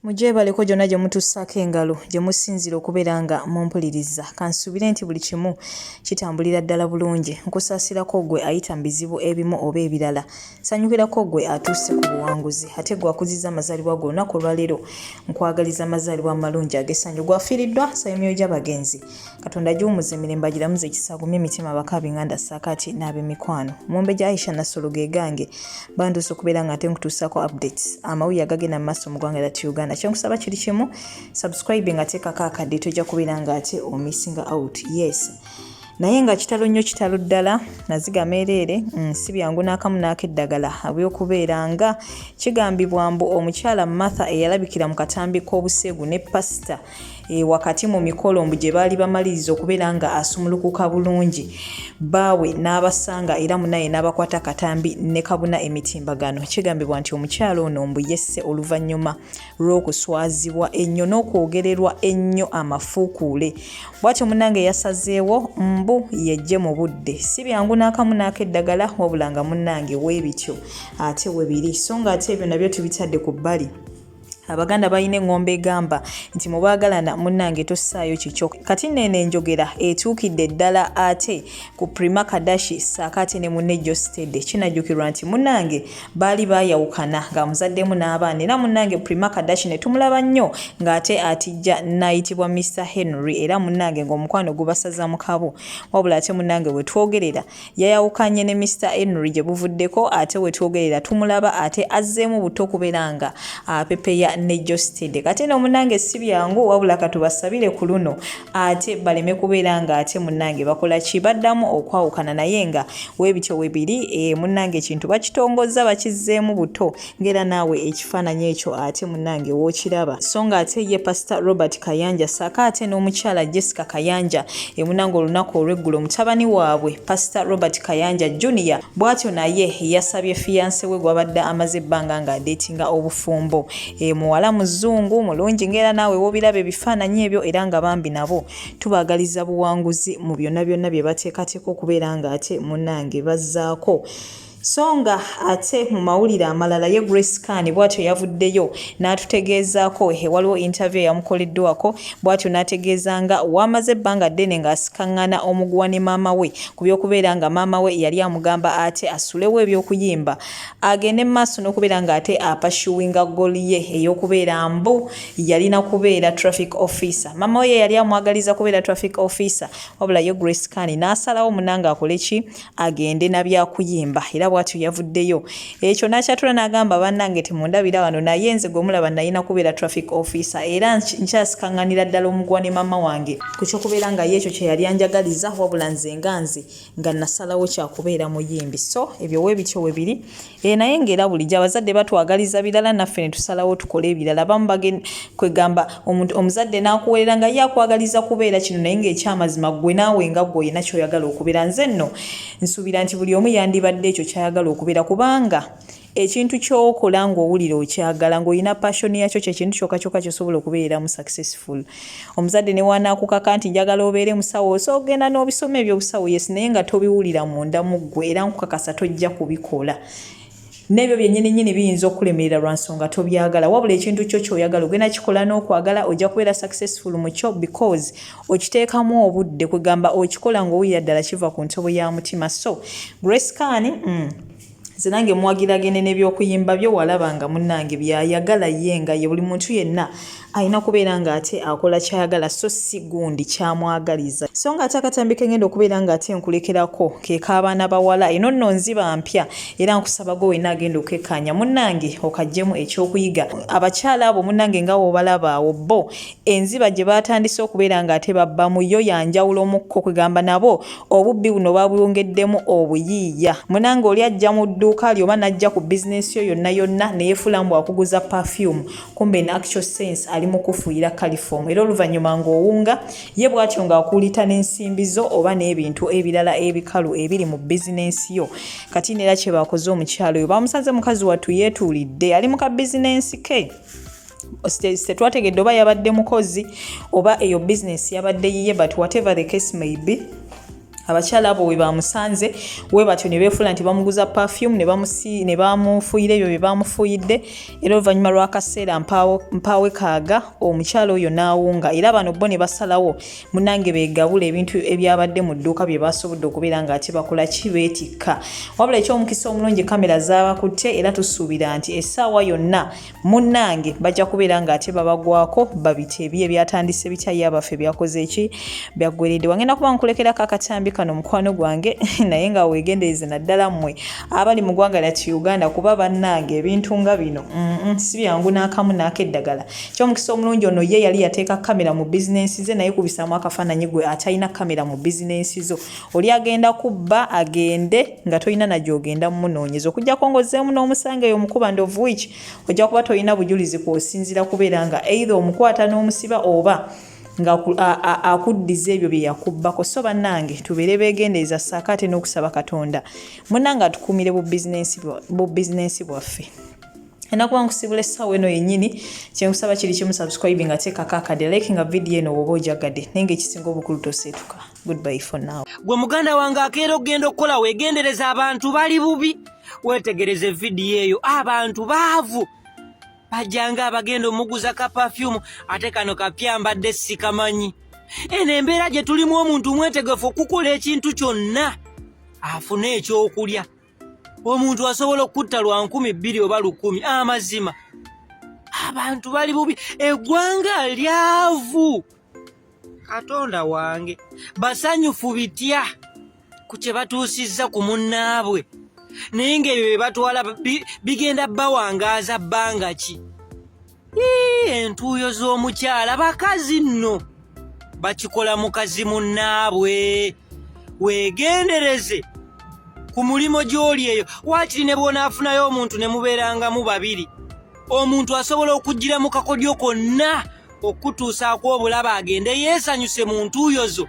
Mujebaleko jonna gye mutussako engalo gye musinzira okubeera nga mumpuliriza kansuubire nti buli kimu kitambulira ddala bulungi nkusaasirako gwe ayita mu bizibu ebimu oba ebirala sanyukirako gwe atuuse ku buwanguzi ate gwe akuziza amazaalibwa go olunaku olwaleero nkwagaliza amazaalibwa amalungi ag'essanyu gwafiiriddwa sayimyo gy'abagenzi katonda giwumuza emirembe agiramuze ekisagumya emitima abakaabi nganda saakaati n'ab'emikwano mumbe gya Aisha Nassolo ge gange banduuse okubeera nga ate nkutuusako updates amawulire agagenda mu maaso mu ggwanga lyattu Uganda kyenkusaba kiri kimu subscribe nga teekako akadde tojja kubeera nga ate omissinga out yes naye nga kitalo nnyo kitalo ddala naziga meereere si byangu n'akamu n'akeddagala abyokubeera nga kigambibwa mbu omukyala Martha eyalabikira mu katambi k'obuseegu ne pasita wakati mu mikolo mbu gye baali bamaliriza okubeera nga asumulukuka bulungi baawe n'abasanga era munaye n'abakwata katambi ne kabuna emitimbagano kigambibwa nti omukyala ono mbu yesse oluvannyuma lw'okuswazibwa ennyo n'okwogererwa ennyo amafuukuule bw'atyo munnange yasazeewo mbu yejje mu budde si byangu n'akamu n'akeddagala wabula nga munnange weebityo ate webiri so nga ate ebyo nabyo tubitadde ku bbali Abaganda balina engombe egamba nti mubaagalana munnange tossaayo kikyo kati nene enjogera etuukidde ddala ate ku Prima Kadashi saakaate ne munne Jostede kinajjukirwa nti munnange baali baayawukana nga muzaddemu n'abaana era munnange Prima Kadashi ne tumulaba nnyo ng'ate atijja n'ayitibwa Mr. Henry era munnange ng'omukwano gubasaza mu kabo wabula ate munnange we twogerera yayawukanye ne Mr. Henry gye buvuddeko ate we twogerera tumulaba ate azzeemu buto okubeera nga apepeya ne Jostede kati no munnange si byangu wabula katubasabire ku luno ate baleme kubeera nga ate munnange bakola kibaddamu okwawukana naye nga weebityo webiri munnange ekintu bakitongozza bakizzeemu buto ngera naawe ekifaananyi ekyo ate munnange wookiraba so nga ate ye Pastor Robert Kayanja saaka ate n'omukyala Jessica Kayanja munnange olunaku olw'eggulo mutabani waabwe Pastor Robert Kayanja Junior bw'atyo naye yasabye fiyanse we gwabadde amaze ebbanga nga adeetinga obufumbo muwala muzungu mulungi ngera naawe wobiraba ebifaananyi ebyo era nga bambi nabo tubaagaliza buwanguzi mu byonna byonna bye bateekateeka okubeera nga ate munnange bazzaako songa ate mu mawulire amalala ye Grace Khan bw'atyo yavuddeyo n'atutegeezaako waliwo interview yamukoleddwako bw'atyo n'ategeeza nga wamaze ebbanga ddene ng'asikaŋŋana omuguwa ne maama we ku by'okubeera nga maama we yali amugamba ate asulewo eby'okuyimba agende mu maaso n'okubeera nga ate apashuwinga goli ye ey'okubeera mbu yalina kubeera traffic officer maama we yali amwagaliza kubeera traffic officer wabula ye Grace Khan n'asalawo munnange akole ki agende na byakuyimba era bw'atyo yavuddeyo ekyo n'akyatula n'agamba bannange temundabira wano naye nze gwe mulaba nalina kubeera traffic officer era nkyasikaŋŋanira ddala omuguwa ne maama wange ku kyokubeera nga ye ekyo kye yali anjagaliza wabula nze nga nasalawo kyakubeera muyimbi so ebyo weebityo webiri naye ng'era bulijjo abazadde batwagaliza birala naffe ne tusalawo tukole ebirala bamu kwegamba omuzadde n'akuweerera nga ye akwagaliza kubeera kino naye ng'ekyamazima gwe naawe nga gwe olina ky'oyagala okubeera nze nno nsuubira nti buli omu yandibadde ekyo kyayagala okubeera kubanga ekintu ky'okola ng'owulira okyagala ng'olina passion yakyo kyekintu kyokka ky'osobola okubeera mu successful omuzadde ne wanaakukaka nti njagala obeere musawo osogenda n'obisoma ebyobusawo yes naye nga tobiwulira munda mu ggwe era nkukakasa tojja kubikola n'ebyo byennyini biyinza okulemerera lwa nsonga tobyagala wabula ekintu kyo ky'oyagala ogenda kikola n'okwagala ojja kubeera successful mu kyo because okiteekamu obudde kwegamba okikola ng'owulira ddala kiva ku ntobo ya mutima so Grace Khan zinange mwagiragene n'ebyokuyimba byo walaba nga munnange byayagala ye nga ye buli muntu yenna alina kubeera nga ate akola kyayagala so si gundi kyamwagaliza so nga ate akatambi kengenda okubeera nga ate nkulekerako ke k'abaana bawala eno nno nziba mpya era nkusaba gwe wenna agenda okekkaanya munnange okaggyemu ekyokuyiga abakyala abo munnange nga wobalaba awo bo enziba gye baatandise okubeera nga ate babbamu yo yanjawulo mukko kwegamba nabo obubbi buno babwongeddemu obuyiiya munnange oli ajja mu dduuka lyoba n'ajja ku bizinesi yo yonna neyeefula mbu akuguza perfume kumbe in actual sense ali mu kufuuyira caliform era oluvannyuma ng'owunga ye bw'atyo ng'akuulita n'ensimbi zo oba n'ebintu ebirala ebikalu ebiri mu bizinensi yo kati neera kye bakoze omukyalo oyo bamusanze mukazi wattu yeetuulidde ali mu ka bizinensi ke tetwategedde oba yabadde mukozi oba eyo bizinensi yabadde yiye but whatever the case may be abakyala abo we bamusanze we batyo ne beefula nti bamuguza perfume ne bamufuuyira ebyo bye bamufuyidde era oluvannyuma lw'akaseera mpaawe kaaga omukyala oyo n'awunga era bano bo ne basalawo munnange beegabula ebintu ebyabadde mu dduuka bye basobodde okubeera ng'ate bakola ki beetikka wabula eky'omukisa omulungi kamera zaabakutte era tusuubira nti essaawa yonna munnange bajja kubeera ng'ate babagwako babiteebye ebyatandise bitya abaffe byakoze eki byaggweredde wangenda kuba nkulekerako akatambi kano mukwano gwange naye nga weegendereze naddala mmwe abali mu ggwanga lyattu Uganda kuba bannange ebintu nga bino si byangu n'akamu n'akeddagala ky'omukisa omulungi ono ye yali yateeka kamera mu bizinensi ze naye kubisaamu akafaananyi gwe atalina kamera mu bizinensi zo oli agenda kubba agende nga tolina nagyogenda mumunoonyeza okujjako ng'ozzeemu n'omusanga eyo omukuba ndovu wiki ojja kuba tolina bujulizi kw'osinzira kubeera nga either omukwata n'omusiba oba nga akuddiza ebyo bye yakubbako so bannange tubeere beegendereza ssaako ate n'okusaba Katonda munnange atukuumire bu bizinensi bwaffe enakuba nkusibula essaawa eno yennyini kyenkusaba kiri kimu subscribe nga teekako akadde like nga vidiyo eno woba ojagadde naye ng'ekisinga obukulu toseetuka goodbye for now. Gwe muganda wange akeera okugenda okukola weegendereza abantu bali bubi weetegereze vidiyo eyo abantu baavu bajjanga abagenda omuguza ka perfume ate kano kapyambadde sikamanyi eno embeera gye tulimu omuntu mwetegefu okukola ekintu kyonna afune ekyokulya omuntu asobola okutta lwa 200 oba 100 amazima abantu bali bubi eggwanga lyavu Katonda wange basanyufu bitya ku kye batuusizza ku munnaabwe naye ng'ebyo bye batwala bigenda bawangaaza bbanga ki entuuyo z'omukyala bakazi nno bakikola mukazi munnaabwe weegendereze ku mulimo gy'oli eyo waakiri ne bw'onaafunayo omuntu ne mubeerangamu babiri omuntu asobola okuggira mu kakodyo konna okutuusaako obulaba agende yeesanyuse mu ntuuyo zo